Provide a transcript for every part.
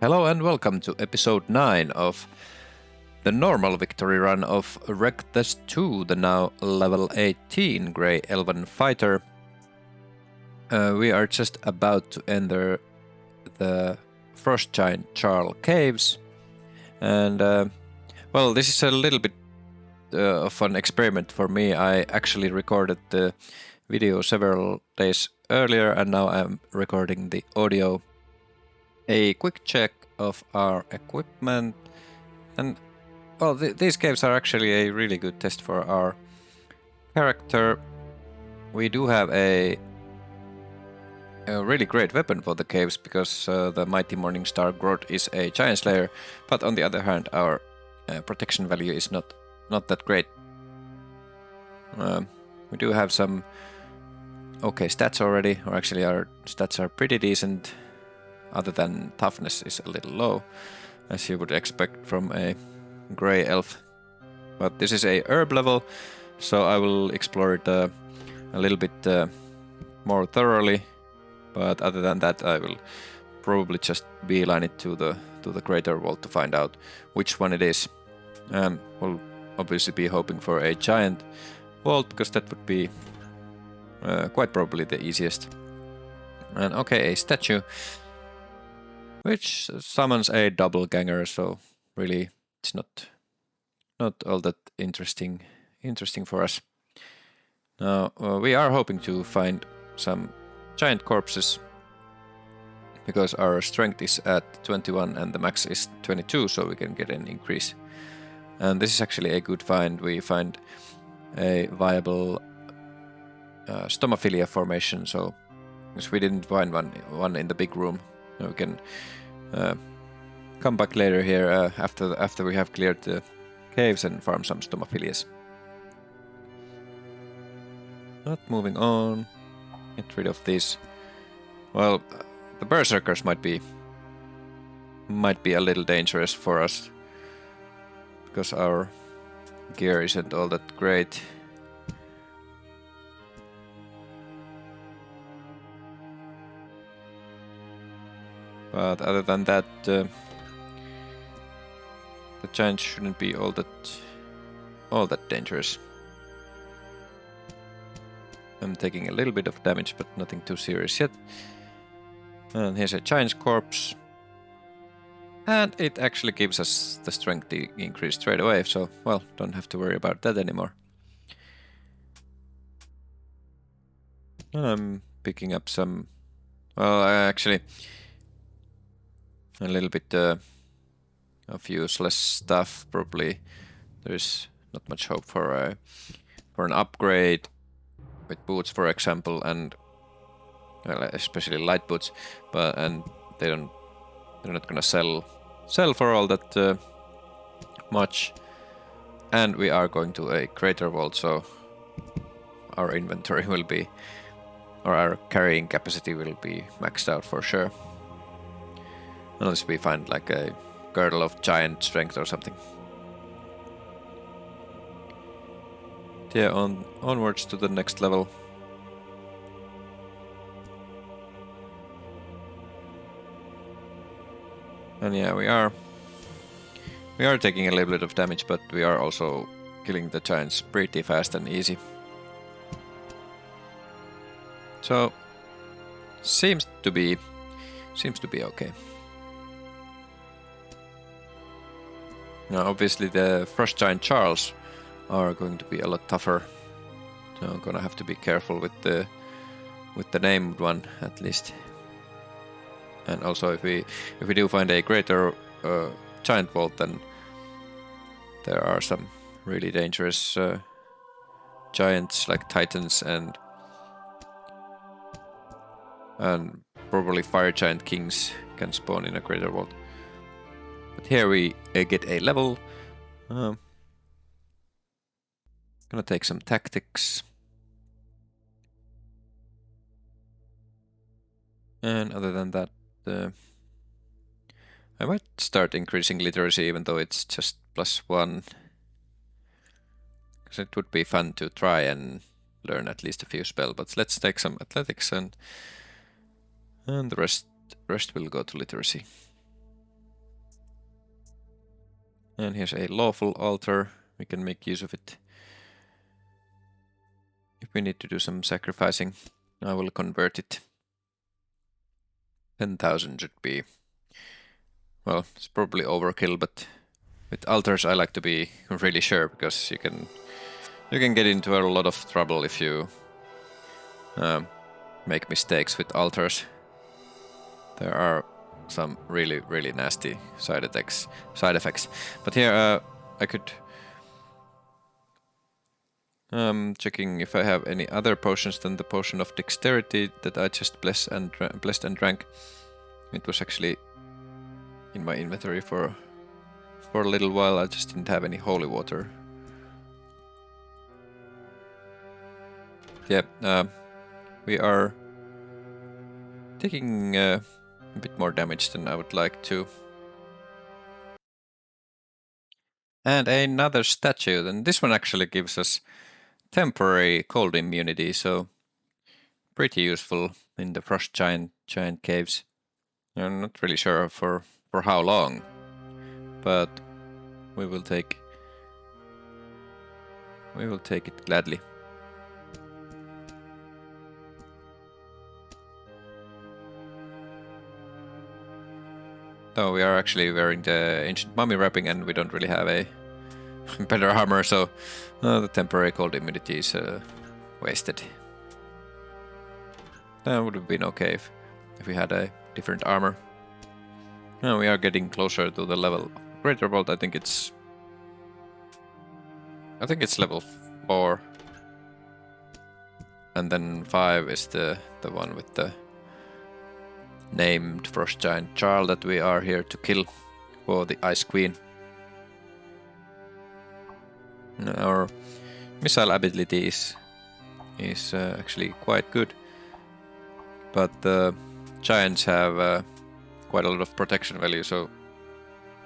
Hello and welcome to episode 9 of the normal victory run of Rectest2, the now level 18 Grey Elven Fighter. We are just about to enter the Frost Giant Jarl Caves, and well, this is a little bit of an experiment for me. I actually recorded the video several days earlier, and now I'm recording the audio. A quick check of our equipment, and well, these caves are actually a really good test for our character. We do have a really great weapon for the caves because the Mighty Morningstar Grot is a Giant Slayer, but on the other hand our protection value is not that great. We do have some okay stats already, or actually our stats are pretty decent, other than toughness is a little low, as you would expect from a Grey Elf. But this is a herb level, so I will explore it a little bit more thoroughly. But other than that, I will probably just beeline it to the Greater Vault to find out which one it is. We'll obviously be hoping for a Giant Vault, because that would be quite probably the easiest. And okay, a statue, which summons a double ganger, so really it's not all that interesting for us. Now we are hoping to find some giant corpses, because our strength is at 21 and the max is 22, so we can get an increase. And this is actually a good find. We find a viable stomophilia formation, so because we didn't find one in the big room. We can come back later here after we have cleared the caves and farm some stomophilias. Not moving on. Get rid of these. Well, the berserkers might be a little dangerous for us, because our gear isn't all that great. But other than that, the giants shouldn't be all that dangerous. I'm taking a little bit of damage, but nothing too serious yet. And here's a giant's corpse. And it actually gives us the strength increase straight away, so, well, don't have to worry about that anymore. And I'm picking up some... well, actually... a little bit of useless stuff, probably. There's not much hope for an upgrade with boots, for example, and well, especially light boots. And they're not gonna sell for all that much. And we are going to a Greater Vault, so our inventory will be, or our carrying capacity will be maxed out for sure. Unless we find like a girdle of giant strength or something. Yeah, onwards to the next level. And yeah, we are taking a little bit of damage, but we are also killing the giants pretty fast and easy. So seems to be okay. Now, obviously, the Frost Giant Jarls are going to be a lot tougher, so I'm gonna have to be careful with the named one at least. And also, if we do find a Greater Giant Vault, then there are some really dangerous giants like Titans and probably Fire Giant Kings can spawn in a Greater Vault. But here we get a level. Gonna take some tactics. And other than that, I might start increasing literacy, even though it's just +1. Because it would be fun to try and learn at least a few spells. But let's take some athletics, and the rest will go to literacy. And here's a lawful altar. We can make use of it. If we need to do some sacrificing, I will convert it. 10,000 should be... Well, it's probably overkill, but with altars I like to be really sure, because you can get into a lot of trouble if you make mistakes with altars. There are some really, really nasty side effects. But here I could... checking if I have any other potions than the potion of dexterity that I just blessed and drank. It was actually in my inventory for a little while. I just didn't have any holy water. Yeah, we are taking a bit more damage than I would like to. And another statue, and this one actually gives us temporary cold immunity, so pretty useful in the Frost Giant Caves. I'm not really sure for how long, but we will take it gladly. Though we are actually wearing the ancient mummy wrapping and we don't really have a better armor, so the temporary cold immunity is wasted. That would have been okay if we had a different armor. Now we are getting closer to the level of Greater Bolt. I think it's level 4. And then 5 is the one with the named Frost Giant Jarl that we are here to kill for the Ice Queen. Our missile ability is actually quite good, but the giants have quite a lot of protection value, so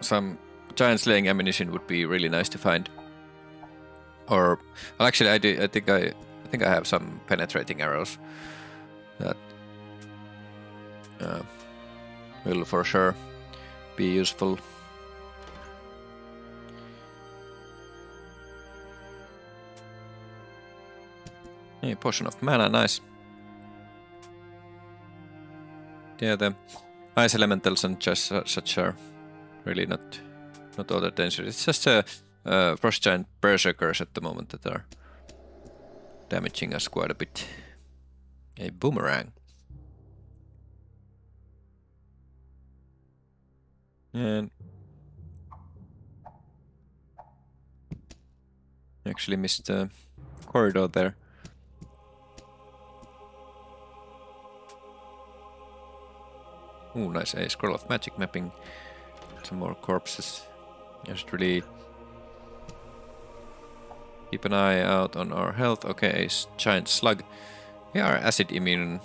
some giant slaying ammunition would be really nice to find. Or well, actually, I think I have some penetrating arrows that will for sure be useful. A potion of mana, nice. Yeah, the ice elementals and just such are really not all that dangerous. It's just Frost Giant berserkers at the moment that are damaging us quite a bit. A boomerang. And actually missed the corridor there. Ooh, nice. A scroll of magic mapping. Some more corpses. Just really keep an eye out on our health. Okay, a giant slug. We are acid immune,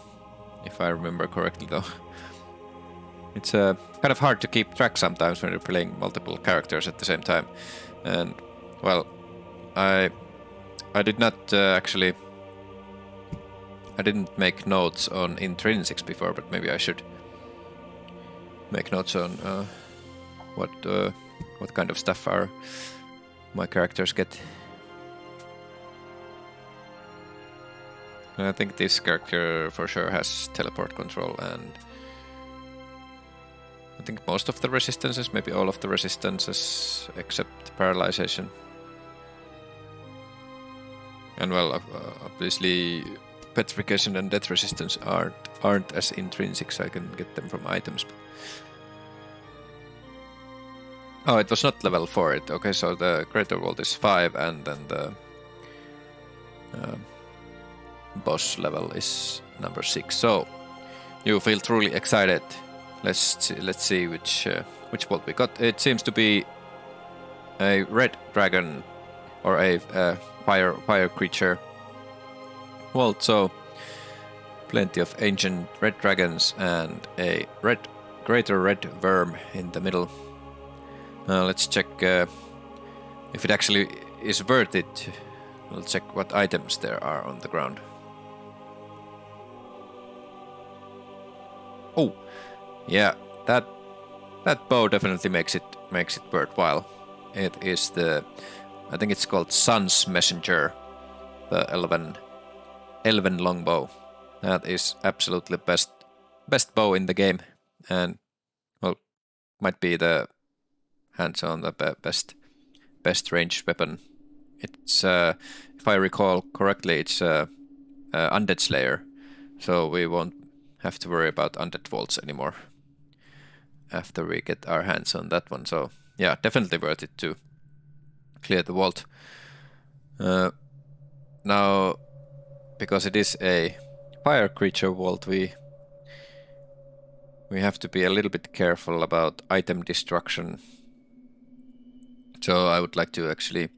if I remember correctly, though. It's kind of hard to keep track sometimes when you're playing multiple characters at the same time. And, well, I did not actually... I didn't make notes on intrinsics before, but maybe I should make notes on what kind of stuff my characters get. And I think this character for sure has teleport control, and I think most of the resistances, maybe all of the resistances except paralyzation. And well, obviously petrification and death resistance aren't as intrinsic, so I can get them from items. Oh, it was not level 4. Okay, so the Greater Vault is 5, and then the boss level is number 6. So you feel truly excited. Let's see which vault we got. It seems to be a red dragon or a fire creature vault. So plenty of ancient red dragons and a greater red worm in the middle. Let's check if it actually is worth it. We'll check what items there are on the ground. Oh, yeah, that bow definitely makes it worthwhile. It is the, I think it's called Sun's Messenger, the elven longbow. That is absolutely best bow in the game, and well, might be the hands-on the best ranged weapon. It's if I recall correctly, it's undead slayer, so we won't have to worry about undead vaults anymore after we get our hands on that one. So yeah, definitely worth it to clear the vault. Now, because it is a fire creature vault, we have to be a little bit careful about item destruction. So I would like to actually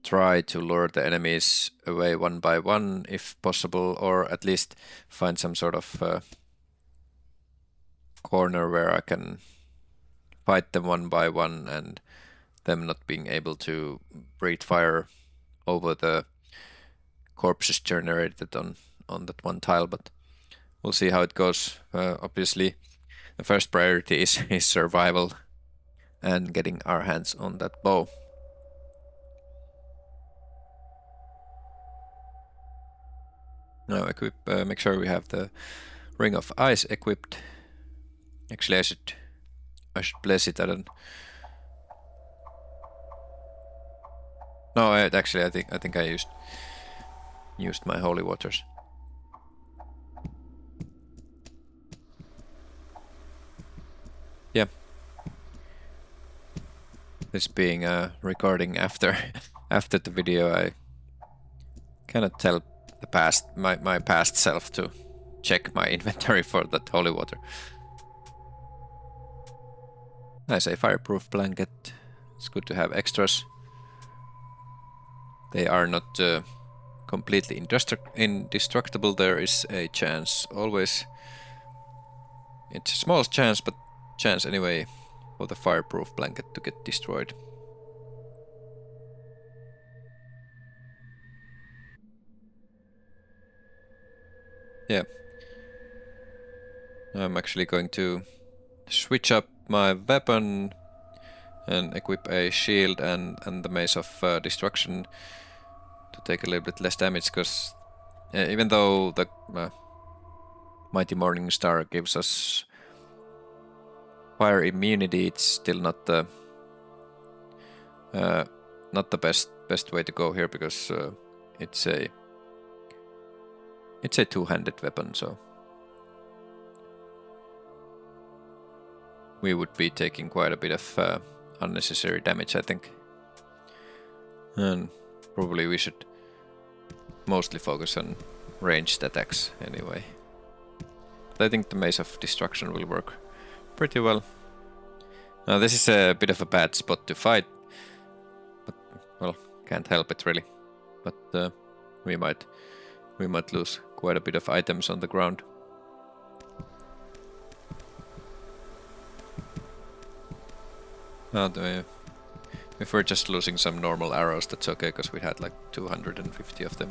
try to lure the enemies away one by one if possible, or at least find some sort of corner where I can fight them one by one and them not being able to breathe fire over the corpses generated on that one tile, but we'll see how it goes. Obviously, the first priority is survival and getting our hands on that bow. Now equip, make sure we have the Ring of Ice equipped. Actually, I should place it at an. No, actually, I think I used my holy waters. Yeah. This being a recording after after the video, I cannot tell the past my past self to check my inventory for that holy water. Nice, a fireproof blanket. It's good to have extras. They are not completely indestructible. There is a chance, always. It's a small chance, but chance anyway, for the fireproof blanket to get destroyed. Yeah. I'm actually going to switch up my weapon and equip a shield and the Mace of Destruction to take a little bit less damage, because even though the Mighty Morning Star gives us fire immunity, it's still not the best way to go here, because it's a two-handed weapon, so we would be taking quite a bit of unnecessary damage, I think. And probably we should mostly focus on ranged attacks anyway. But I think the Mace of Destruction will work pretty well. Now this is a bit of a bad spot to fight, but well, can't help it really. But we might lose quite a bit of items on the ground. If we're just losing some normal arrows, that's okay, because we had like 250 of them.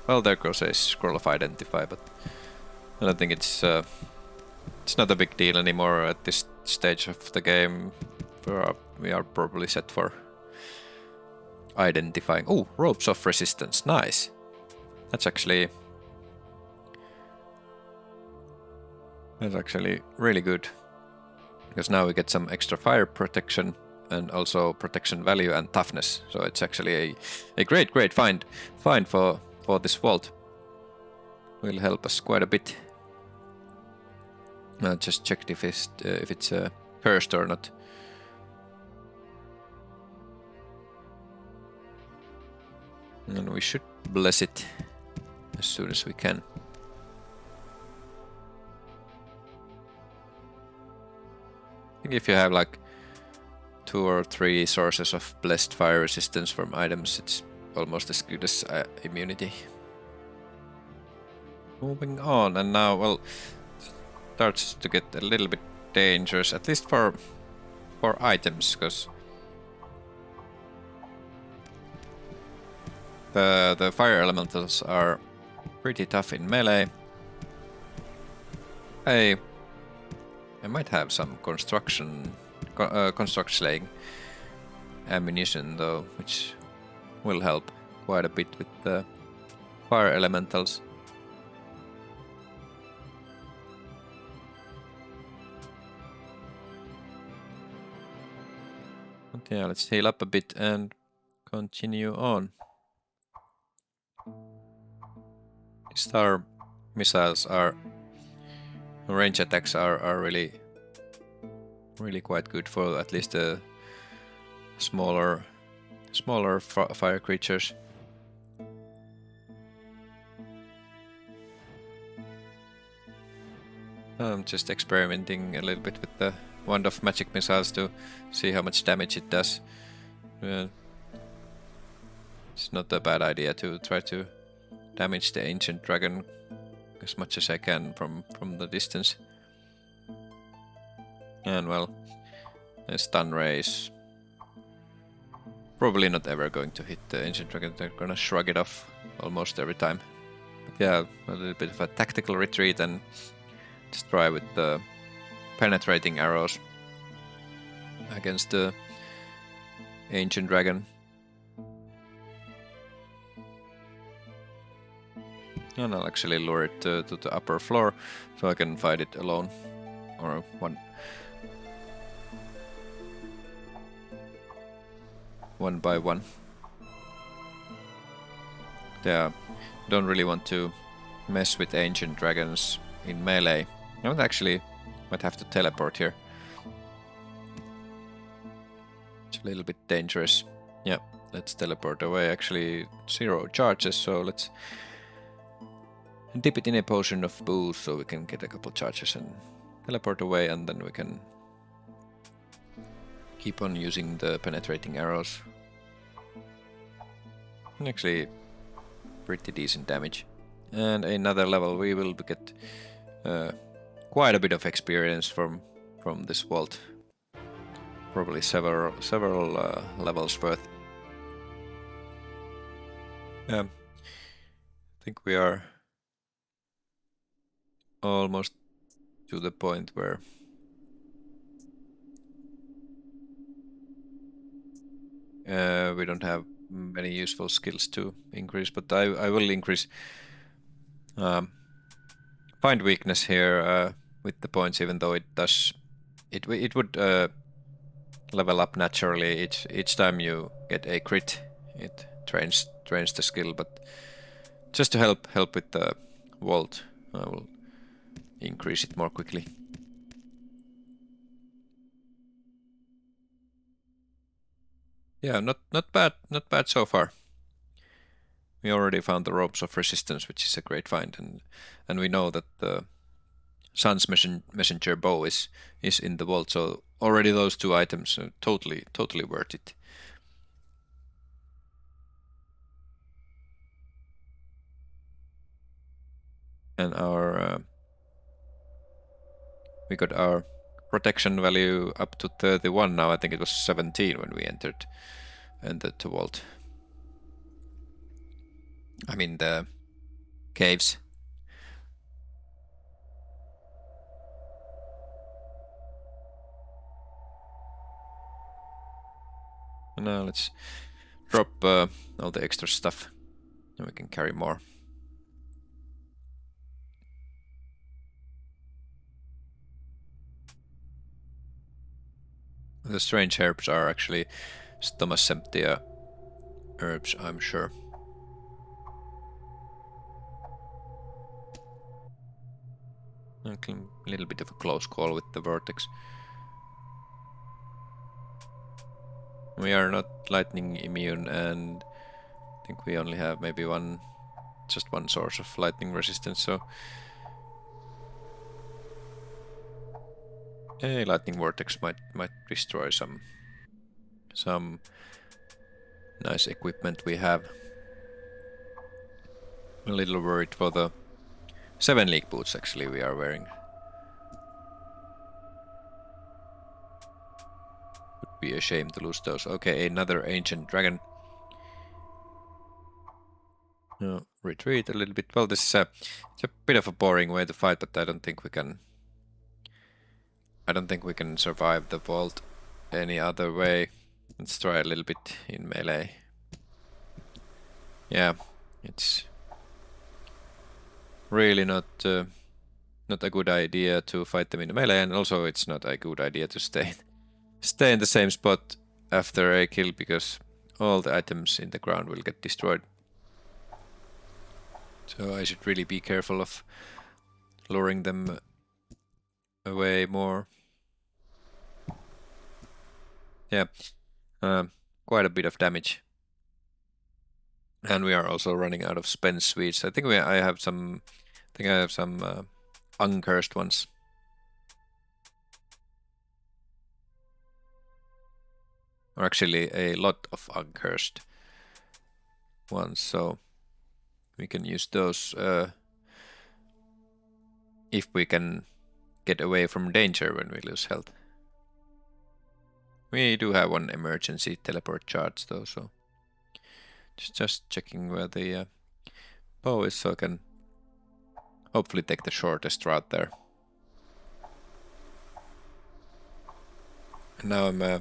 Well, there goes a Scroll of Identify, but I don't think it's not a big deal anymore at this stage of the game. We are probably set for identifying. Oh, Ropes of Resistance, nice. That's actually really good, because now we get some extra fire protection and also protection value and toughness. So it's actually a great find for this vault. Will help us quite a bit. I just checked if it's cursed or not. And we should bless it as soon as we can. I think if you have like 2 or 3 sources of blessed fire resistance from items, it's almost as good as immunity. Moving on, and now, well, starts to get a little bit dangerous, at least for items, because the fire elementals are pretty tough in melee. I might have some construct slaying ammunition though, which will help quite a bit with the fire elementals. But yeah, let's heal up a bit and continue on. Star missiles are range attacks are really quite good for at least the smaller fire creatures. I'm just experimenting a little bit with the Wand of Magic missiles to see how much damage it does. It's not a bad idea to try to damage the ancient dragon as much as I can from the distance. And well, a stun rays probably not ever going to hit the ancient dragon. They're gonna shrug it off almost every time. But yeah, a little bit of a tactical retreat and just try with the penetrating arrows against the ancient dragon. And I'll actually lure it to the upper floor so I can fight it alone, or one by one. Yeah, don't really want to mess with ancient dragons in melee. I would actually might have to teleport here. It's a little bit dangerous. Yeah, let's teleport away. Actually, 0 charges, so let's dip it in a potion of boost so we can get a couple charges and teleport away, and then we can keep on using the penetrating arrows. And actually, pretty decent damage. And another level, we will get quite a bit of experience from this vault. Probably several levels worth. I think we are almost to the point where we don't have many useful skills to increase, but I will increase find weakness here with the points, even though it would level up naturally each time you get a crit. It trains the skill, but just to help with the vault, I will increase it more quickly. Yeah, not bad so far. We already found the ropes of resistance, which is a great find, and we know that the Sun's messenger bow is in the vault, so already those 2 items are totally worth it. And our we got our protection value up to 31 now. I think it was 17 when we entered the vault. I mean the caves. And now let's drop all the extra stuff, and we can carry more. The strange herbs are actually Stomacentia herbs, I'm sure. A little bit of a close call with the vortex. We are not lightning immune, and I think we only have maybe just one source of lightning resistance, so a lightning vortex might destroy some nice equipment we have. A little worried for the 7 league boots actually we are wearing. Would be a shame to lose those. Okay, another ancient dragon. No, retreat a little bit. Well, this is it's a bit of a boring way to fight, but I don't think we can survive the vault any other way. Let's try a little bit in melee. Yeah, it's really not a good idea to fight them in melee, and also it's not a good idea to stay in the same spot after a kill, because all the items in the ground will get destroyed. So I should really be careful of luring them away more. Yeah, quite a bit of damage. And we are also running out of spent sweets. I think I have some uncursed ones. Or actually a lot of uncursed ones, so we can use those if we can get away from danger when we lose health. We do have one emergency teleport charge though, so just checking where the bow is, so I can hopefully take the shortest route there. And now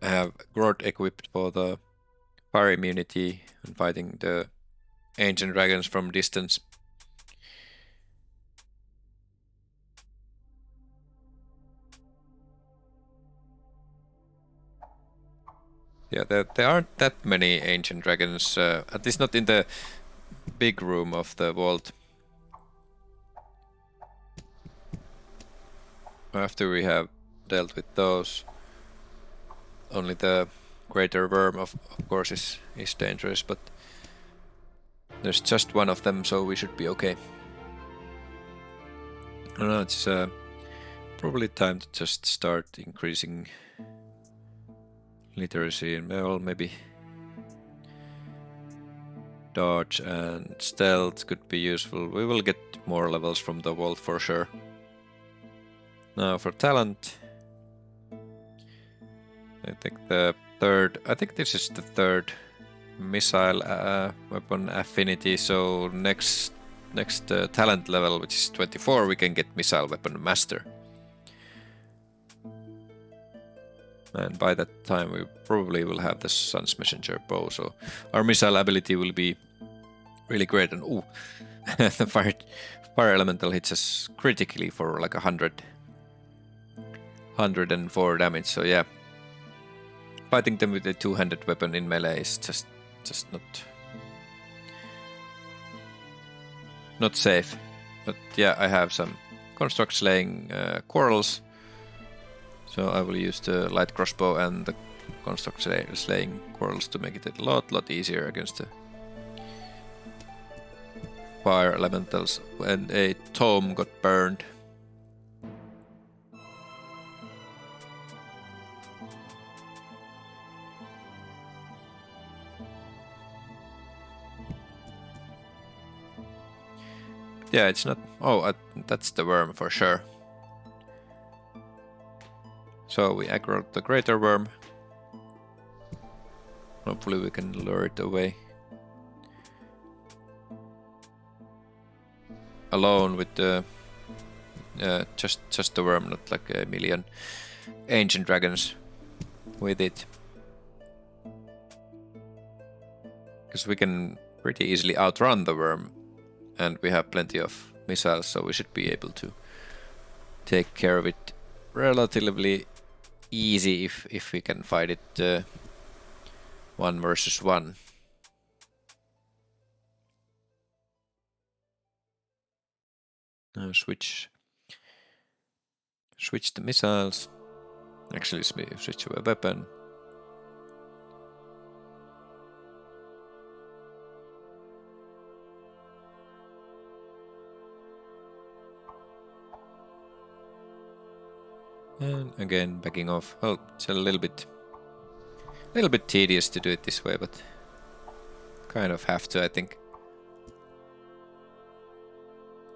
I have Grot equipped for the fire immunity and fighting the ancient dragons from distance. Yeah, there aren't that many ancient dragons, at least not in the big room of the vault. After we have dealt with those, only the greater worm of course is dangerous, but there's just one of them, so we should be okay. I don't know, it's probably time to just start increasing literacy, and well, maybe dodge and stealth could be useful. We will get more levels from the vault for sure. Now for talent, I think this is the third missile weapon affinity, so next talent level, which is 24, we can get missile weapon master. And by that time we probably will have the Sun's Messenger bow, so our missile ability will be really great. And ooh, the fire elemental hits us critically for like 104 damage, so yeah. Fighting them with a two-handed weapon in melee is just not safe. But yeah, I have some construct slaying quarrels, so I will use the light crossbow and the construct slaying quarrels to make it a lot easier against the fire elementals. And a tome got burned. Yeah, it's not... Oh, that's the worm for sure. So we aggroed the greater worm. Hopefully we can lure it away. Alone with the... just the worm, not like a million ancient dragons with it. Because we can pretty easily outrun the worm. And we have plenty of missiles, so we should be able to take care of it relatively easy if we can fight it 1 versus 1. Now switch the missiles. Actually, switch to a weapon. And again, backing off. Well, it's a little bit tedious to do it this way, but kind of have to, I think.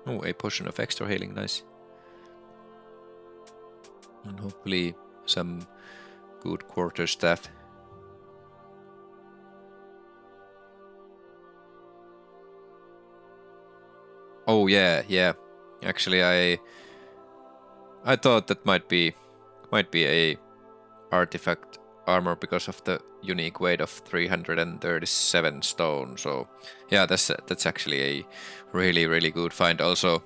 Oh, a potion of extra healing, nice. And hopefully some good quarter staff. Oh yeah. Actually, I thought that might be a artifact armor because of the unique weight of 337 stone. So yeah, that's actually a really good find. Also,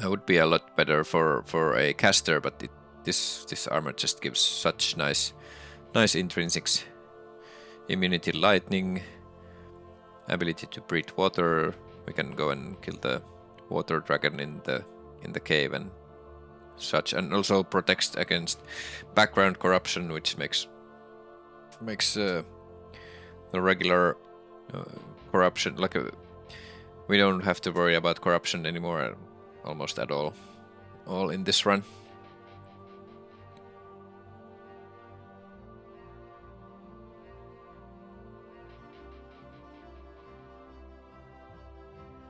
would be a lot better for a caster, but this armor just gives such nice intrinsics. Immunity lightning, ability to breathe water. We can go and kill the water dragon in the cave and such, and also protects against background corruption, which makes the regular corruption like we don't have to worry about corruption anymore almost at all in this run.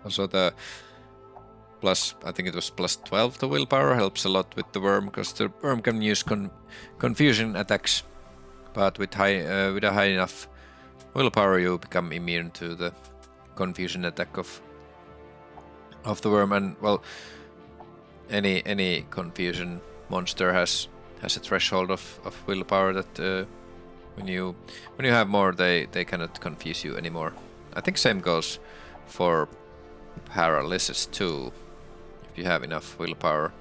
Also the plus, I think it was plus 12 to willpower helps a lot with the worm, because the worm can use confusion attacks, but with a high enough willpower you become immune to the confusion attack of the worm. And well, any confusion monster has a threshold of willpower that when you have more, they cannot confuse you anymore. I think same goes for paralysis too. If you have enough willpower,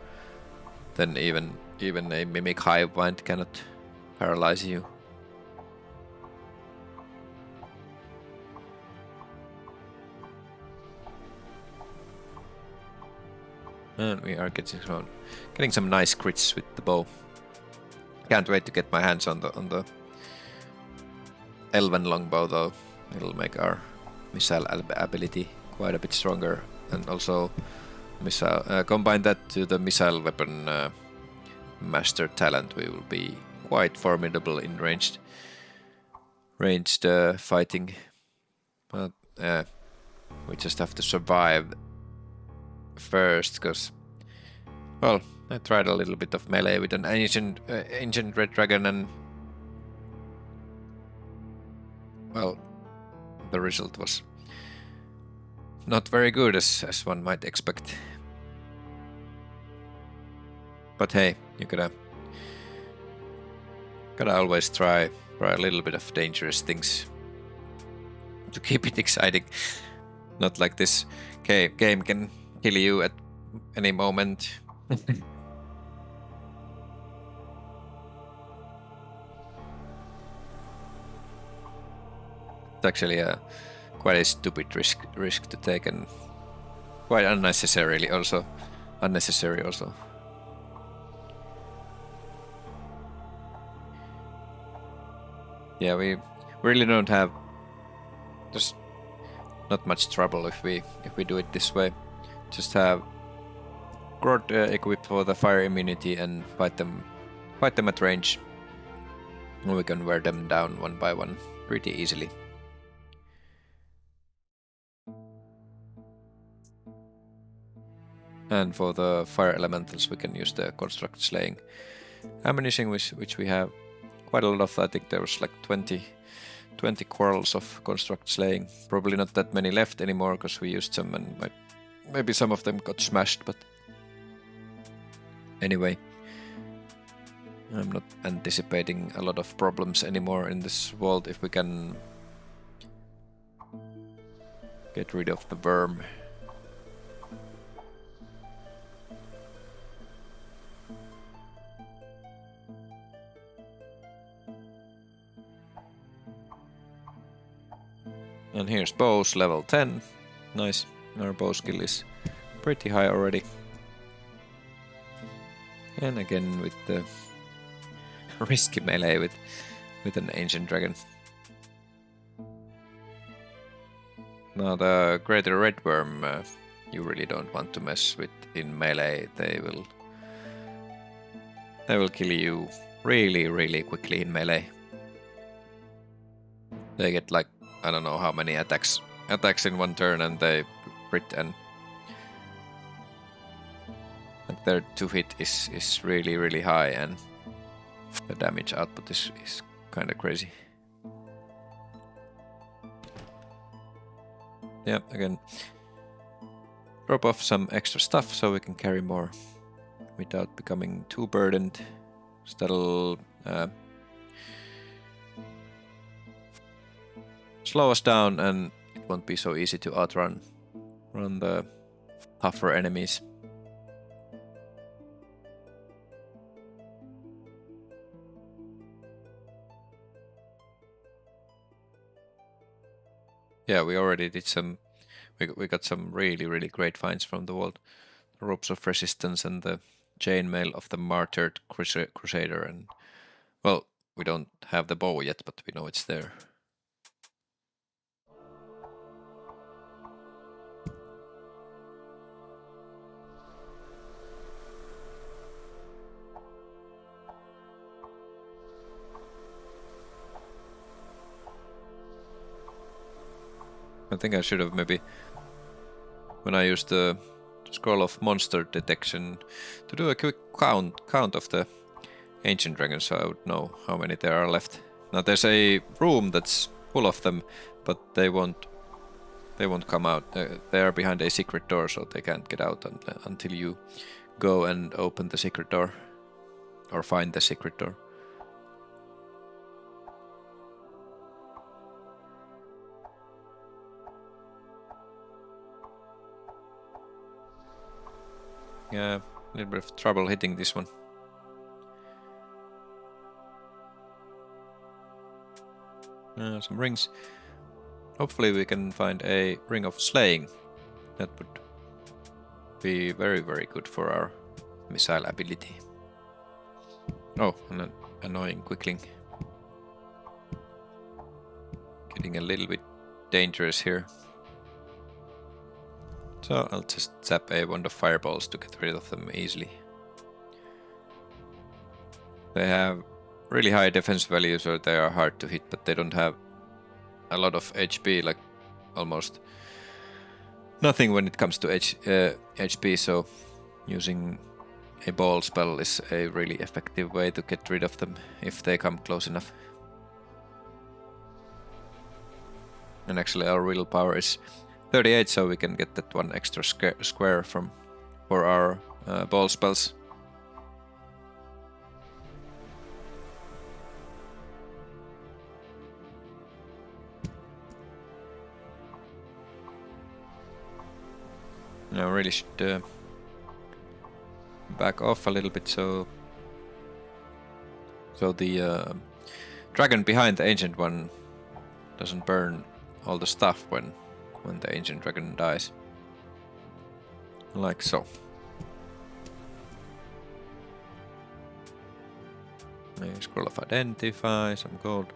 then even a mimic hive mind cannot paralyze you. And we are getting some nice crits with the bow. Can't wait to get my hands on the elven longbow though. It'll make our missile ability quite a bit stronger, and also missile combine that to the missile weapon master talent. We will be quite formidable in ranged fighting, but we just have to survive first, because well, I tried a little bit of melee with an ancient red dragon, and well, the result was not very good as one might expect. But hey, you gotta always try a little bit of dangerous things to keep it exciting. Not like this game can kill you at any moment. It's actually quite a stupid risk to take, and quite unnecessary also. Yeah, we really don't have just not much trouble if we do it this way. Just have Grod equipped for the fire immunity and fight them at range. And we can wear them down one by one pretty easily. And for the fire elementals we can use the construct slaying ammunition, which we have quite a lot of. I think there was like 20 quarrels of construct slaying. Probably not that many left anymore because we used some, and maybe some of them got smashed, but anyway, I'm not anticipating a lot of problems anymore in this world if we can get rid of the worm. And here's bows, level 10. Nice. Our bow skill is pretty high already. And again with the risky melee with an ancient dragon. Now the greater red worm you really don't want to mess with in melee. They will kill you really quickly in melee. They get like, I don't know how many attacks in one turn, and they crit, and like their 2-hit is really high, and the damage output is kind of crazy. Yeah, again, drop off some extra stuff so we can carry more without becoming too burdened. So that'll slow us down, and it won't be so easy to outrun the tougher enemies. Yeah, we already did some. We got some really great finds from the vault. The ropes of resistance and the chainmail of the martyred crusader, and well, we don't have the bow yet, but we know it's there. I think I should have maybe, when I used the scroll of monster detection, to do a quick count of the ancient dragons, so I would know how many there are left. Now there's a room that's full of them, but they won't come out. They are behind a secret door, so they can't get out until you go and open the secret door or find the secret door. Yeah, a little bit of trouble hitting this one. Some rings. Hopefully we can find a ring of slaying. That would be very good for our missile ability. Oh, and an annoying quickling. Getting a little bit dangerous here. So I'll just zap a wand of fireballs to get rid of them easily. They have really high defense values, so they are hard to hit, but they don't have a lot of HP, like almost nothing when it comes to HP, so using a ball spell is a really effective way to get rid of them if they come close enough. And actually our willpower is 38, so we can get that one extra square for our ball spells. I really should back off a little bit, so the dragon behind the ancient one doesn't burn all the stuff when the ancient dragon dies. Like so. A scroll of identify, some gold.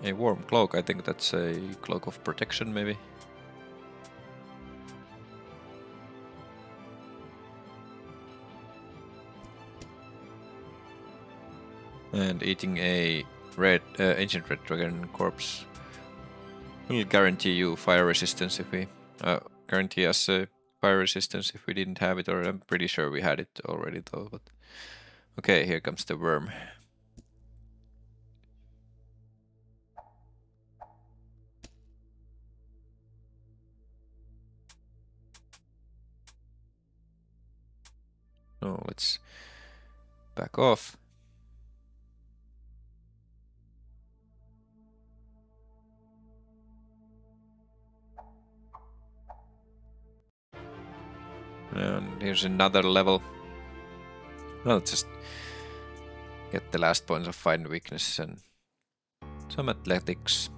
A warm cloak, I think that's a cloak of protection maybe. And eating a ancient red dragon corpse will guarantee you fire resistance if we guarantee us fire resistance if we didn't have it, or I'm pretty sure we had it already though. But okay, here comes the worm. Oh, let's back off. And here's another level. Well, just get the last points of find weakness and some athletics.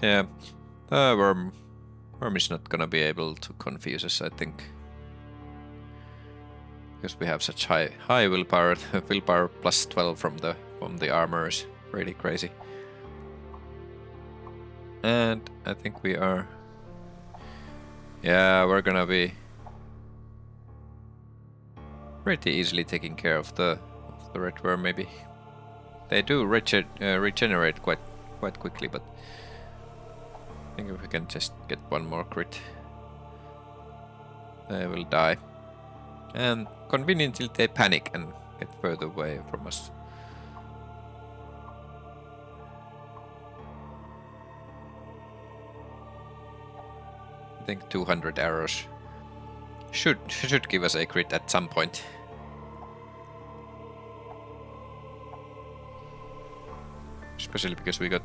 Yeah, the worm is not gonna be able to confuse us, I think. Because we have such high willpower. Willpower plus 12 from the armor is really crazy. And I think we are. Yeah, we're gonna be pretty easily taking care of the red worm. Maybe they do regenerate quite quickly, but I think if we can just get one more crit, they will die. And conveniently they panic and get further away from us. I think 200 arrows should give us a crit at some point. Especially because we got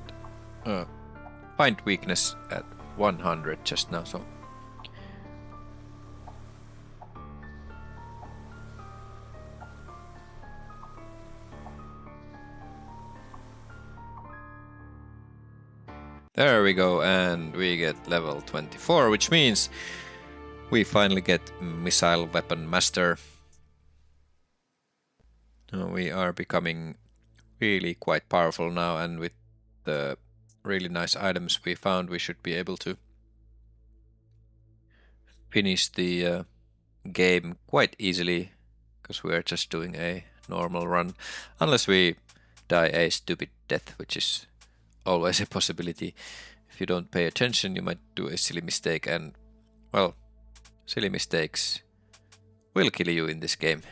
find weakness at 100 just now, so there we go, and we get level 24, which means we finally get Missile Weapon Master. We are becoming really quite powerful now, and with the really nice items we found, we should be able to finish the game quite easily, because we are just doing a normal run, unless we die a stupid death, which is always a possibility. If you don't pay attention, you might do a silly mistake, and well, silly mistakes will kill you in this game.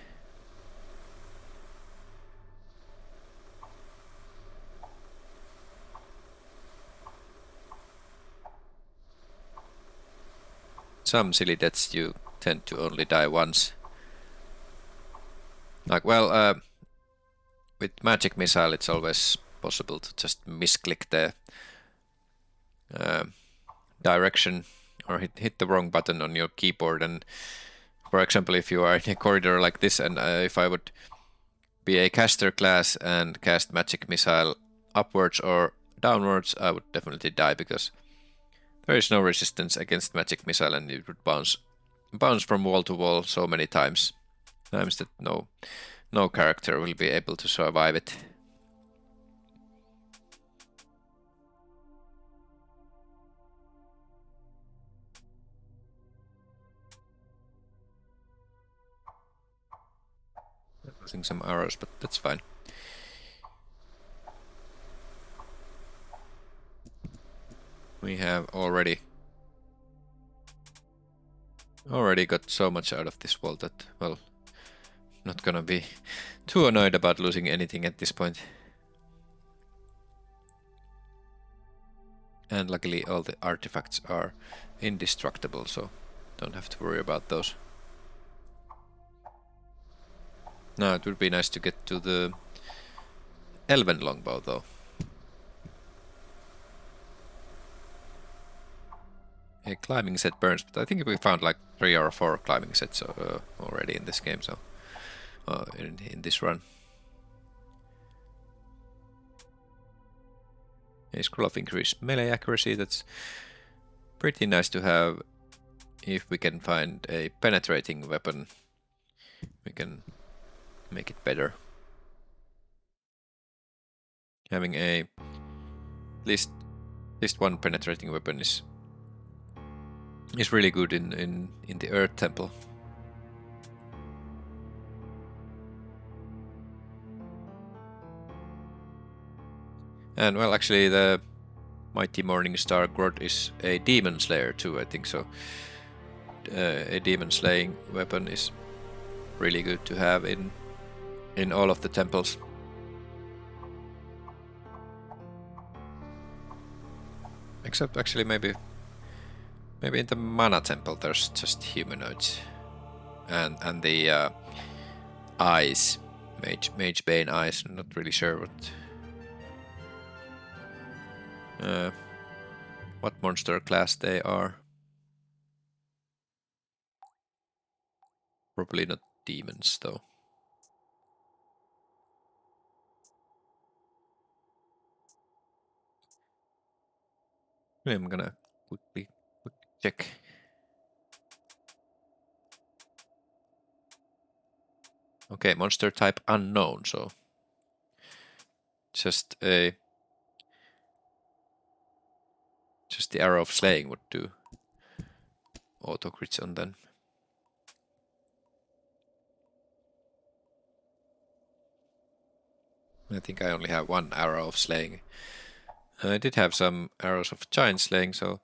Some silly deaths you tend to only die once. Like, well, with magic missile it's always possible to just misclick the direction or hit the wrong button on your keyboard, and for example, if you are in a corridor like this, and if I would be a caster class and cast magic missile upwards or downwards, I would definitely die, because there is no resistance against magic missile, and it would bounce from wall to wall so many times that no character will be able to survive it. Losing some arrows, but that's fine. We have already got so much out of this wall that, well, not gonna be too annoyed about losing anything at this point. And luckily all the artifacts are indestructible, so don't have to worry about those. Now it would be nice to get to the elven longbow though. A climbing set burns, but I think we found like 3 or 4 climbing sets already in this game, so in this run. A scroll of increased melee accuracy, that's pretty nice to have. If we can find a penetrating weapon, we can make it better. Having at least one penetrating weapon is really good in the Earth Temple. And well, actually the Mighty Morning Star Grot is a demon slayer too, I think so. A demon slaying weapon is really good to have in all of the temples. Except actually maybe in the Mana Temple there's just humanoids. And the eyes, Mage Bane eyes, I'm not really sure what monster class they are. Probably not demons though. I'm gonna quickly check. Okay, monster type unknown, so just the arrow of slaying would do auto crits on them. I think I only have 1 arrow of slaying. I did have some arrows of giant slaying, so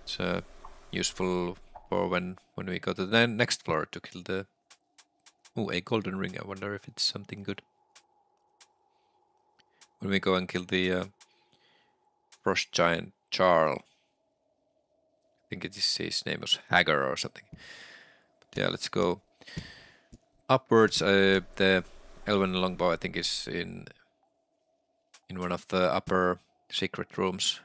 it's useful for when we go to the next floor to kill the... Oh, a golden ring. I wonder if it's something good. When we go and kill the Frost Giant Jarl, I think his name was Hagar or something. But yeah, let's go upwards. The Elven Longbow, I think, is in one of the upper secret rooms.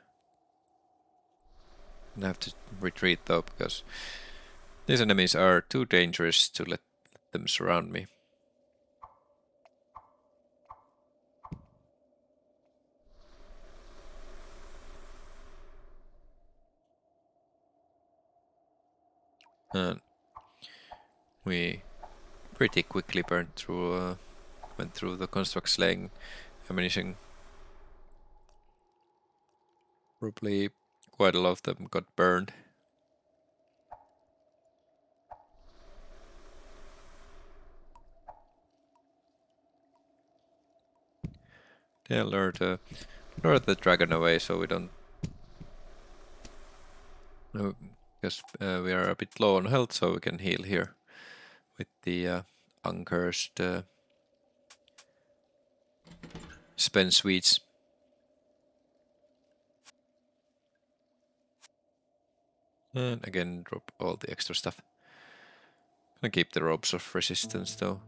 I have to retreat though, because these enemies are too dangerous to let them surround me. And we pretty quickly went through the construct slaying ammunition. Probably quite a lot of them got burned. Yeah, lure the dragon away so we don't. Because we are a bit low on health, so we can heal here with the uncursed spend sweets. And again, drop all the extra stuff. Gonna keep the ropes of resistance though.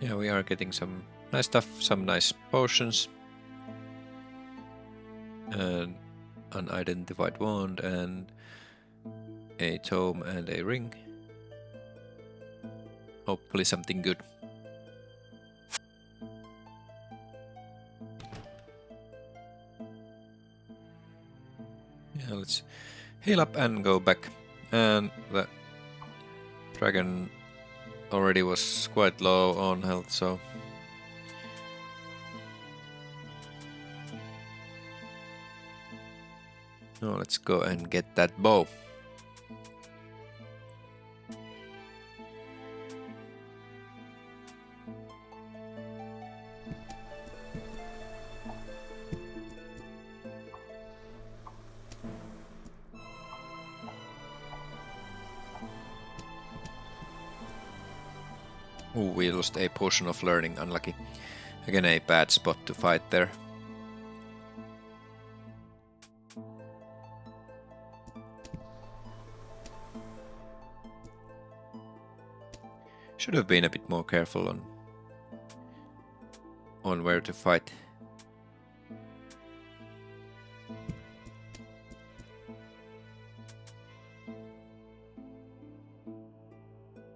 Yeah, we are getting some nice stuff, some nice potions. And unidentified wand and a tome and a ring. Hopefully something good. Yeah, let's heal up and go back. And the dragon already was quite low on health, so now let's go and get that bow. Ooh, we lost a potion of learning, unlucky. Again, a bad spot to fight there. Should have been a bit more careful on where to fight.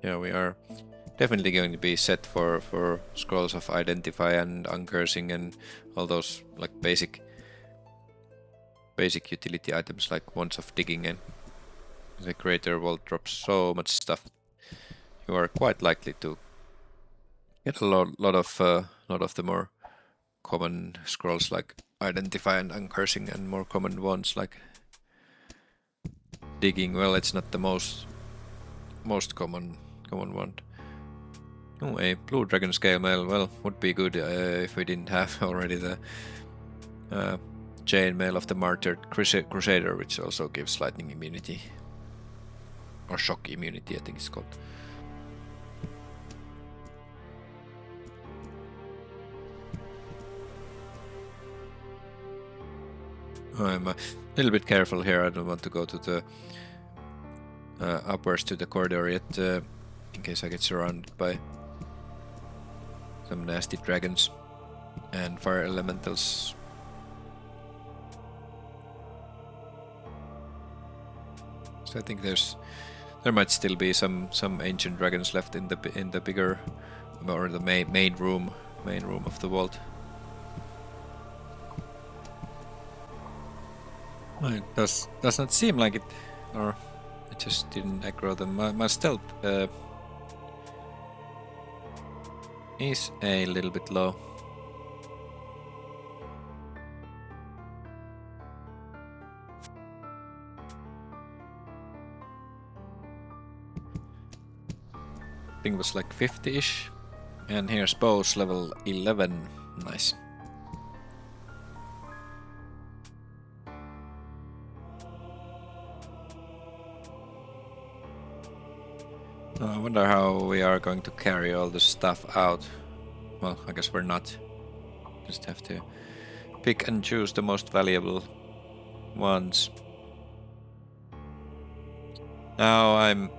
Yeah, we are definitely going to be set for scrolls of identify and uncursing and all those like basic utility items like wands of digging, and the greater vault drops so much stuff. You are quite likely to get a lot of the more common scrolls like identify and uncursing, and more common ones like digging. Well, it's not the most common one. Oh, a blue dragon scale mail. Well, would be good if we didn't have already the chain mail of the martyred crusader, which also gives lightning immunity or shock immunity, I think it's called. I'm a little bit careful here. I don't want to go to the upwards to the corridor yet, in case I get surrounded by some nasty dragons and fire elementals. So I think there might still be some ancient dragons left in the bigger, or the main room of the vault. It does not seem like it, or it just didn't aggro them. My stealth is a little bit low. I think it was like 50-ish. And here's bows level 11. Nice. I wonder how we are going to carry all this stuff out. Well, I guess we're not. Just have to pick and choose the most valuable ones. Now I'm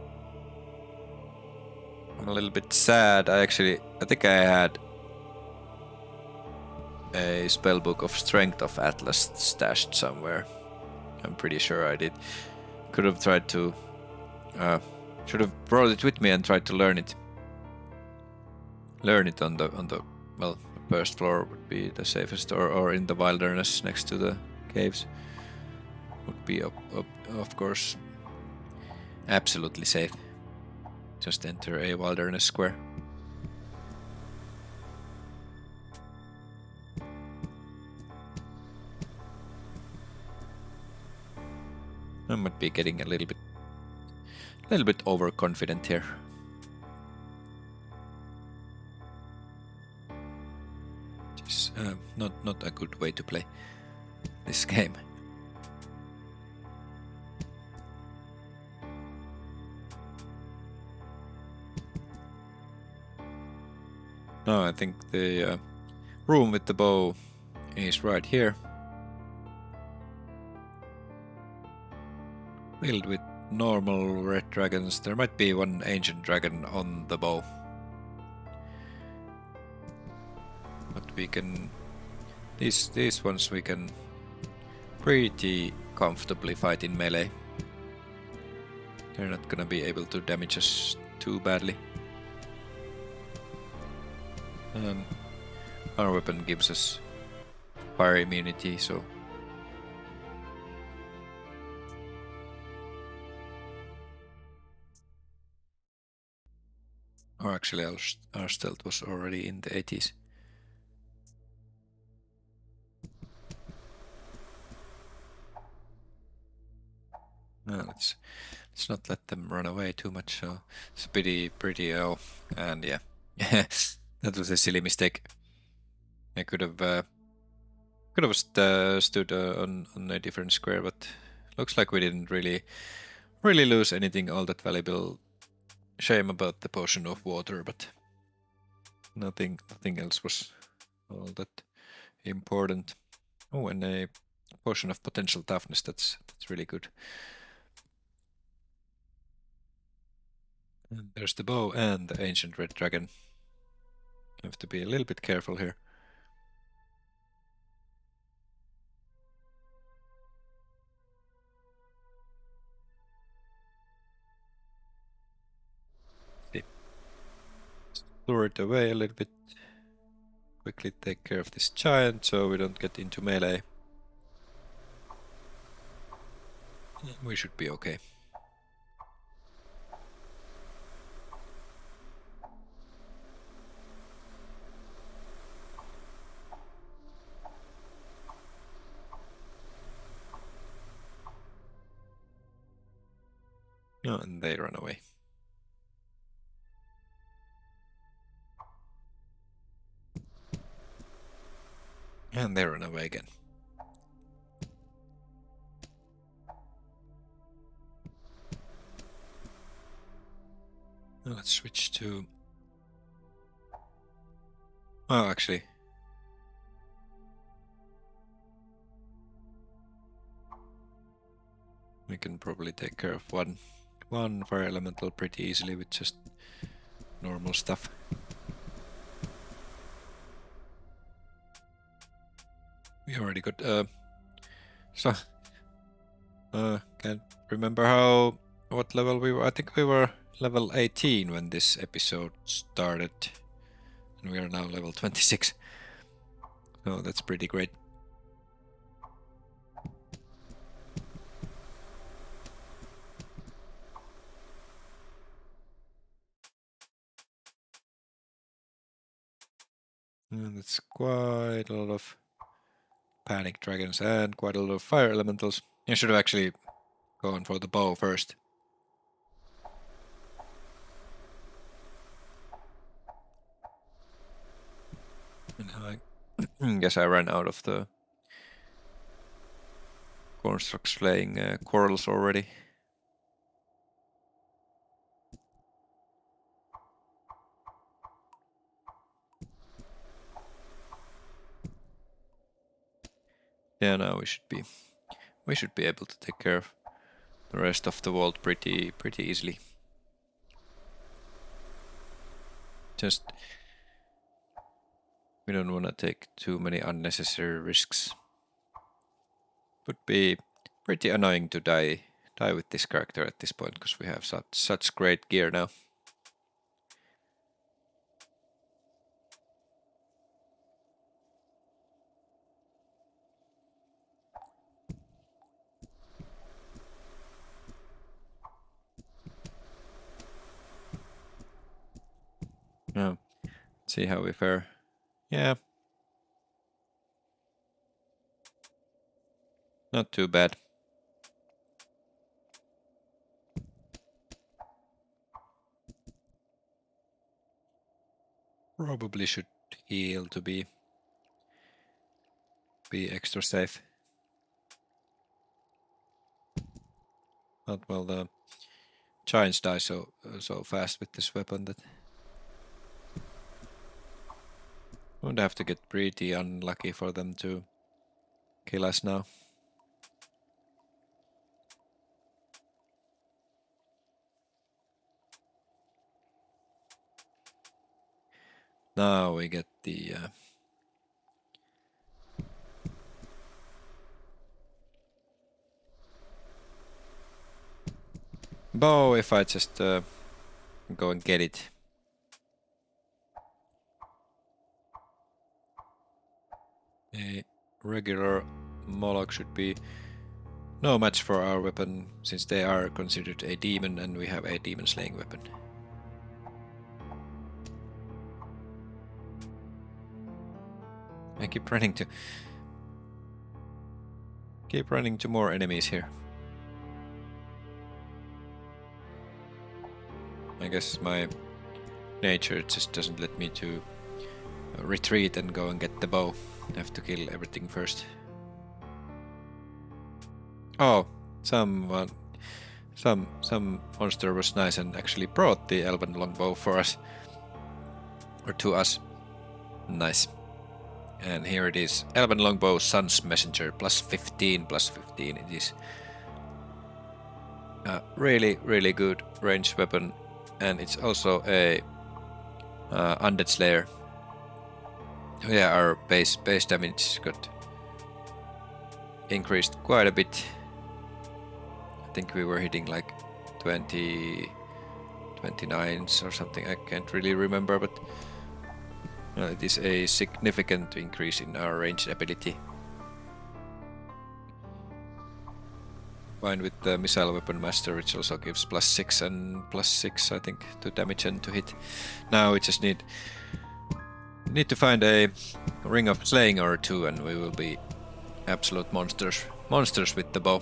a little bit sad. I think I had a spellbook of Strength of Atlas stashed somewhere. I'm pretty sure I did. Could have tried to... should have brought it with me and tried to learn it. Learn it on the well, the first floor would be the safest, or in the wilderness next to the caves. Would be of course absolutely safe. Just enter a wilderness square. I might be getting a little bit overconfident here. It's not a good way to play this game. No, I think the room with the bow is right here. Filled with normal red dragons. There might be one ancient dragon on the bow. But we can... These ones we can pretty comfortably fight in melee. They're not gonna be able to damage us too badly. Our weapon gives us fire immunity, so... Or actually our stealth was already in the 80s. No, let's not let them run away too much, so it's pretty oh, and yeah. That was a silly mistake. I could have stood on a different square, but looks like we didn't really lose anything all that valuable. Shame about the potion of water, but nothing else was all that important. Oh, and a potion of potential toughness. That's really good. And there's the bow and the ancient red dragon. Have to be a little bit careful here. Lure it away a little bit. Quickly take care of this giant so we don't get into melee. We should be okay. Oh, and they run away. And they run away again. Now let's switch to... Oh, actually. We can probably take care of one fire elemental pretty easily with just normal stuff. We already got so can't remember what level we were. I think we were level 18 when this episode started, and we are now level 26. So that's pretty great. And it's quite a lot of panic dragons and quite a lot of fire elementals. I should have actually gone for the bow first. And I guess I ran out of the constructs playing corals already. Yeah, now we should be able to take care of the rest of the world pretty easily. Just we don't want to take too many unnecessary risks. Would be pretty annoying to die with this character at this point because we have such great gear now. Yeah, see how we fare. Yeah, not too bad. Probably should heal to be extra safe. But well, the giants die so fast with this weapon that would have to get pretty unlucky for them to kill us now. Now we get the bow if I just go and get it. A regular Moloch should be no match for our weapon, since they are considered a demon and we have a demon slaying weapon. I keep running to more enemies here. I guess my nature just doesn't let me to retreat and go and get the bow. I have to kill everything first. Oh, some monster was nice and actually brought the elven longbow for us. Or to us. Nice. And here it is. Elven longbow, Sun's messenger, plus 15, plus 15. It is a really good ranged weapon. And it's also a undead slayer. Oh yeah, our base damage got increased quite a bit. I think we were hitting like 29s or something. I can't really remember, but it is a significant increase in our ranged ability. Combined with the missile weapon master, which also gives plus 6 and plus 6, I think, to damage and to hit. Now we just need to find a ring of slaying or two, and we will be absolute monsters with the bow.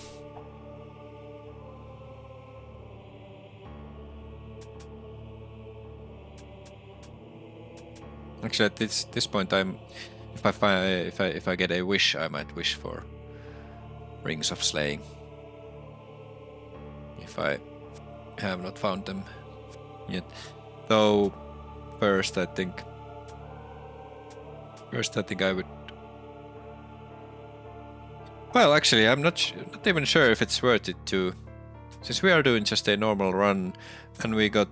Actually, at this point, if I get a wish, I might wish for rings of slaying. If I have not found them yet, though. First, I think I would. Well, actually, I'm not even sure if it's worth it to, since we are doing just a normal run, and we got.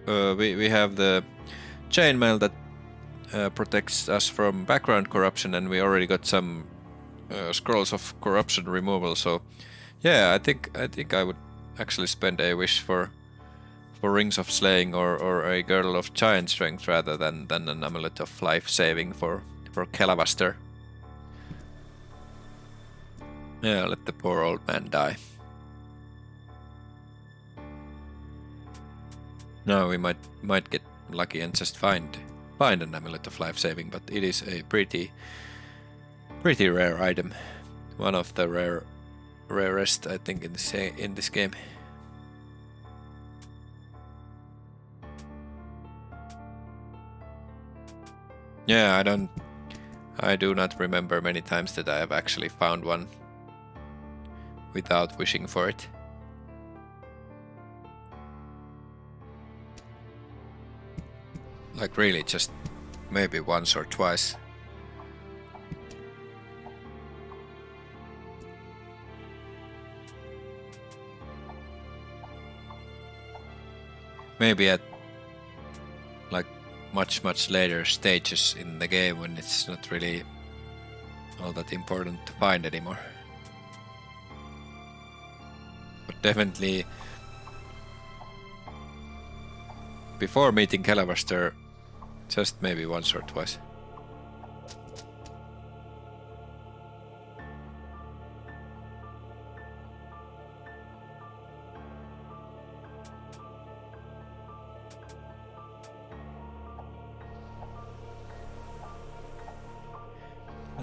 We have the chainmail that protects us from background corruption, and we already got some scrolls of corruption removal. So, yeah, I think I would actually spend a wish for rings of slaying or a girdle of giant strength rather than an amulet of life saving for Kelavaster. Yeah, let the poor old man die. No, we might get lucky and just find an amulet of life saving, but it is a pretty rare item. One of the rarest, I think, in this game. Yeah, I do not remember many times that I have actually found one without wishing for it. Like really just maybe once or twice. maybe at like much later stages in the game when it's not really all that important to find anymore. But definitely before meeting Calavaster, just maybe once or twice.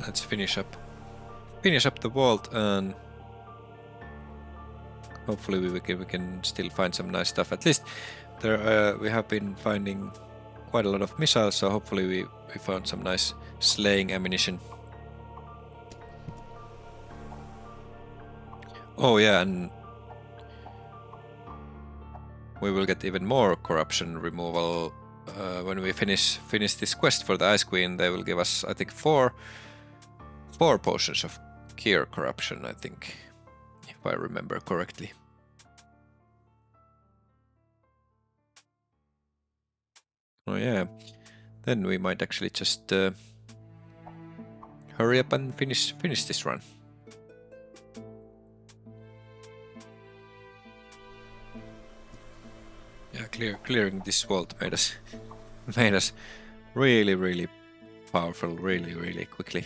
Let's finish up the vault, and hopefully we can still find some nice stuff. At least there we have been finding quite a lot of missiles, so hopefully we found some nice slaying ammunition. Oh yeah, and we will get even more corruption removal when we finish this quest for the Ice Queen. They will give us, I think, four potions of cure corruption, I think, if I remember correctly. Oh yeah, then we might actually just hurry up and finish this run. Yeah, clearing this vault made us really powerful, really quickly.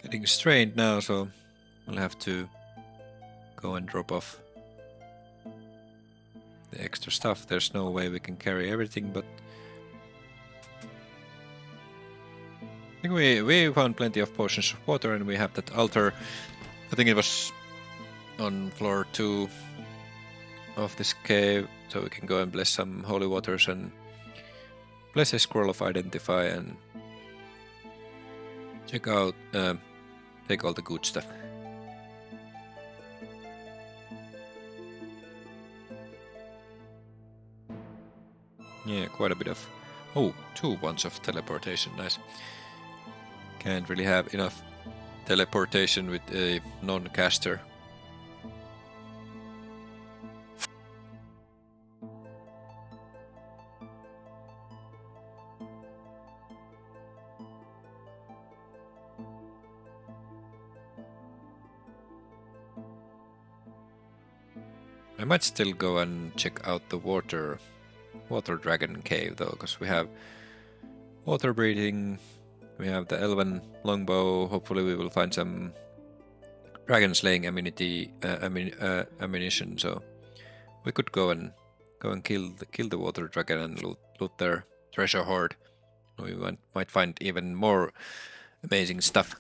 Getting strained now, so I'll have to go and drop off the extra stuff. There's no way we can carry everything, but I think we found plenty of potions of water, and we have that altar. I think it was on floor 2 of this cave, so we can go and bless some holy waters and bless a scroll of identify and check out, take all the good stuff. Yeah, quite a bit of... Oh, 2 ones of teleportation, nice. Can't really have enough teleportation with a non-caster. I might still go and check out the water dragon cave though, because we have water breathing, we have the elven longbow. Hopefully we will find some dragon slaying ammunition, so we could go and kill the water dragon and loot their treasure hoard. We might find even more amazing stuff.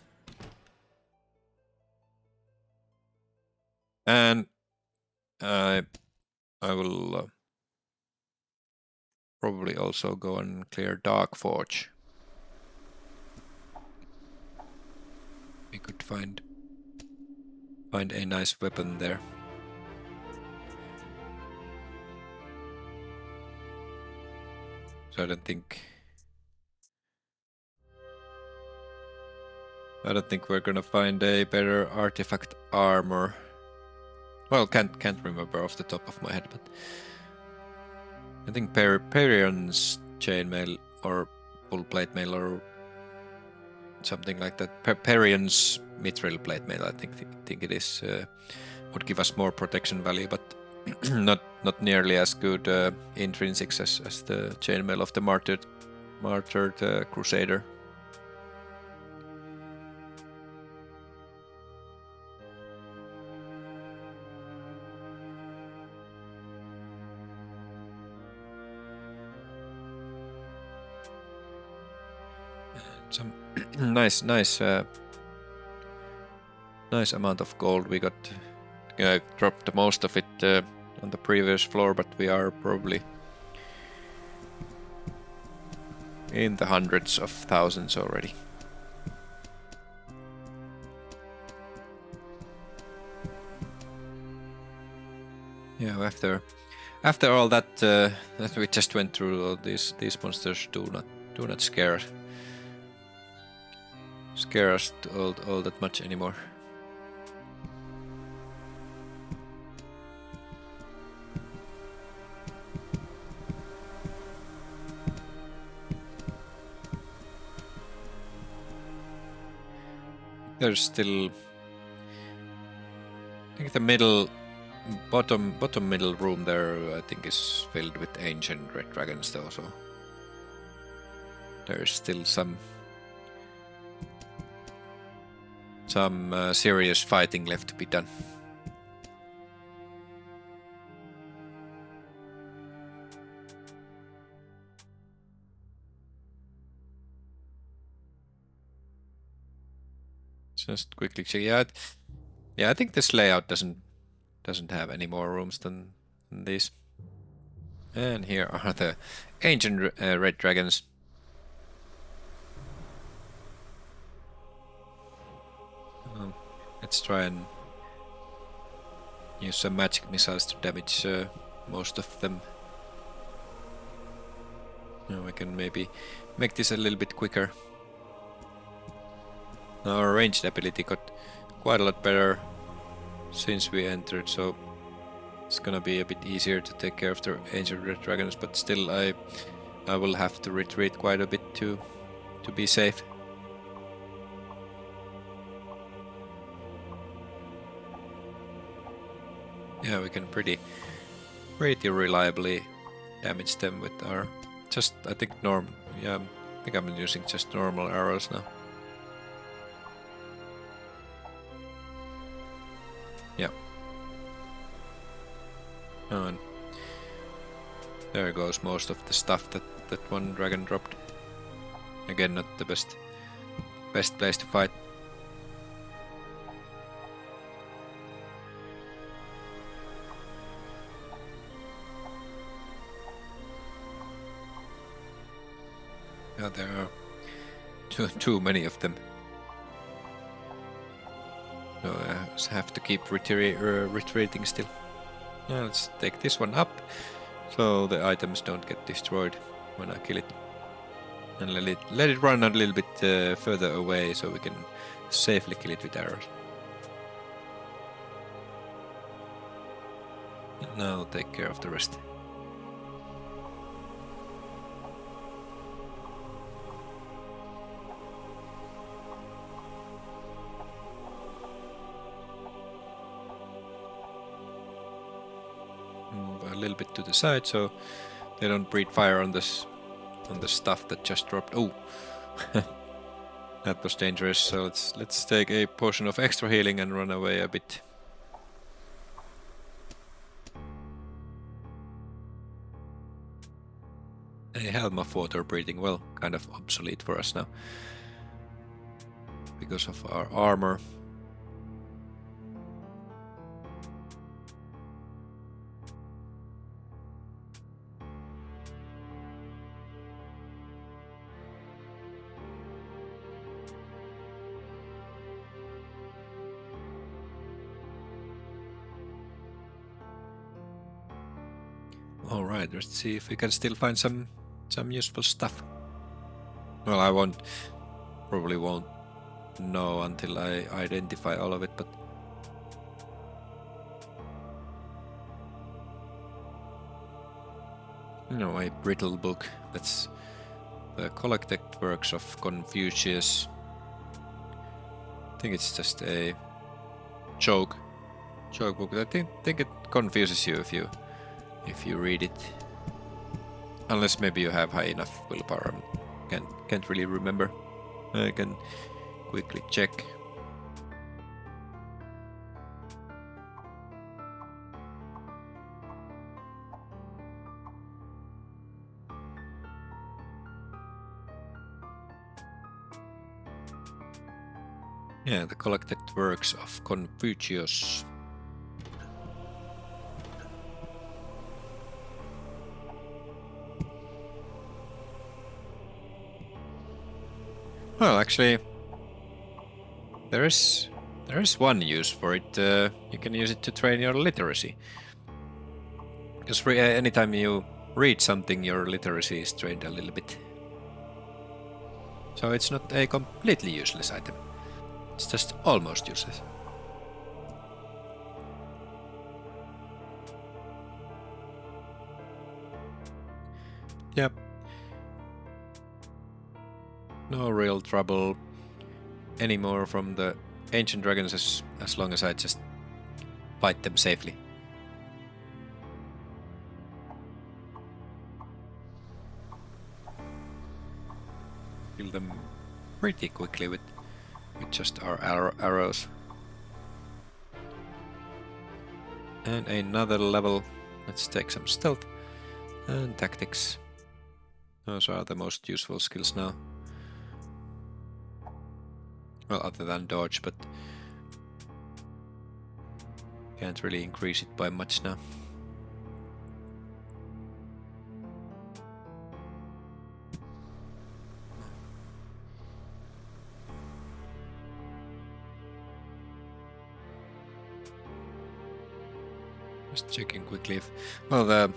And I will probably also go and clear Dark Forge. We could find a nice weapon there. So I don't think we're gonna find a better artifact armor. Well, can't remember off the top of my head, but I think Perion's chainmail or full plate mail or something like that. Perion's mithril plate mail, I think it is, would give us more protection value, but not nearly as good intrinsics as the chainmail of the martyred crusader. Some nice amount of gold we got. I dropped most of it on the previous floor, but we are probably in the hundreds of thousands already. Yeah, after After all that that we just went through, all these monsters do not scare us all that much anymore. There's still, I think the bottom middle room there, I think, is filled with ancient red dragons though, so there's still some serious fighting left to be done. Just quickly check. Yeah, I think this layout doesn't have any more rooms than these. And here are the ancient red dragons. Let's try and use some magic missiles to damage most of them. Now we can maybe make this a little bit quicker. Our ranged ability got quite a lot better since we entered, so it's gonna be a bit easier to take care of the ancient red dragons, but still I will have to retreat quite a bit to be safe. Yeah, we can pretty reliably damage them with our I think I think I'm using just normal arrows now. Yeah. Oh, and there goes most of the stuff that one dragon dropped. Again, not the best place to fight. Yeah, there are too many of them. So I have to keep retreating still. Yeah, let's take this one up, so the items don't get destroyed when I kill it. And let it run a little bit further away, so we can safely kill it with arrows. And now I'll take care of the rest. A little bit to the side so they don't breathe fire on the stuff that just dropped. Oh, that was dangerous. So let's take a potion of extra healing and run away a bit. A helm of water breathing, well, kind of obsolete for us now because of our armor. Alright, let's see if we can still find some useful stuff. Well, I probably won't know until I identify all of it, but a brittle book. That's the collected works of Confucius. I think it's just a joke book. I think it confuses you if you read it, unless maybe you have high enough willpower. Can't really remember. I can quickly check. Yeah, the collected works of Confucius. Well, actually, there is one use for it. You can use it to train your literacy. Because anytime you read something, your literacy is trained a little bit. So it's not a completely useless item. It's just almost useless. Yep. No real trouble anymore from the ancient dragons as long as I just fight them safely. Kill them pretty quickly with just our arrows. And another level. Let's take some stealth and tactics. Those are the most useful skills now. Well, other than dodge, but can't really increase it by much now. Just checking quickly if... Well,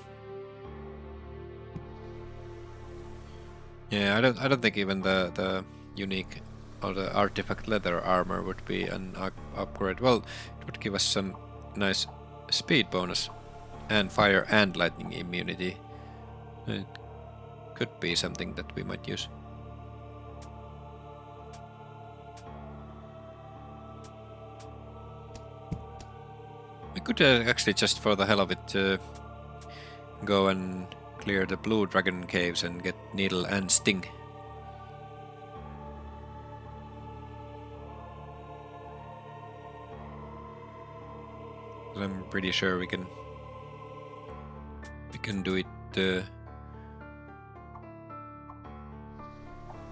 yeah, I don't think even the unique or the artifact leather armor would be an upgrade. Well, it would give us some nice speed bonus and fire and lightning immunity. It could be something that we might use. We could actually, just for the hell of it, go and clear the blue dragon caves and get needle and sting. I'm pretty sure we can do it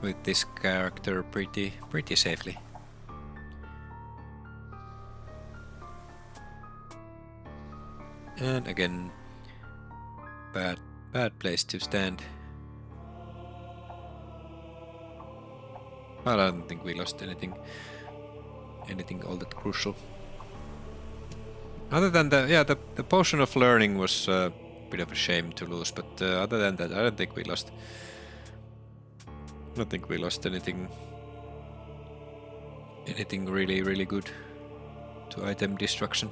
with this character pretty safely. And again, bad place to stand. Well, I don't think we lost anything all that crucial. Other than the potion of learning was a bit of a shame to lose, but other than that, I don't think we lost. I don't think we lost anything really good to item destruction.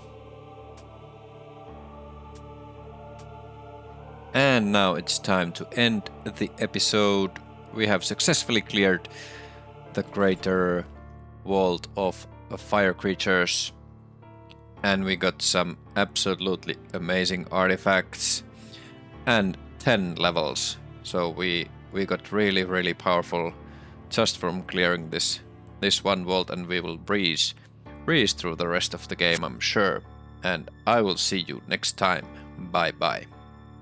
And now it's time to end the episode. We have successfully cleared the greater vault of fire creatures. And we got some absolutely amazing artifacts and 10 levels. So we got really powerful just from clearing this one vault, and we will breeze through the rest of the game, I'm sure. And I will see you next time. Bye bye.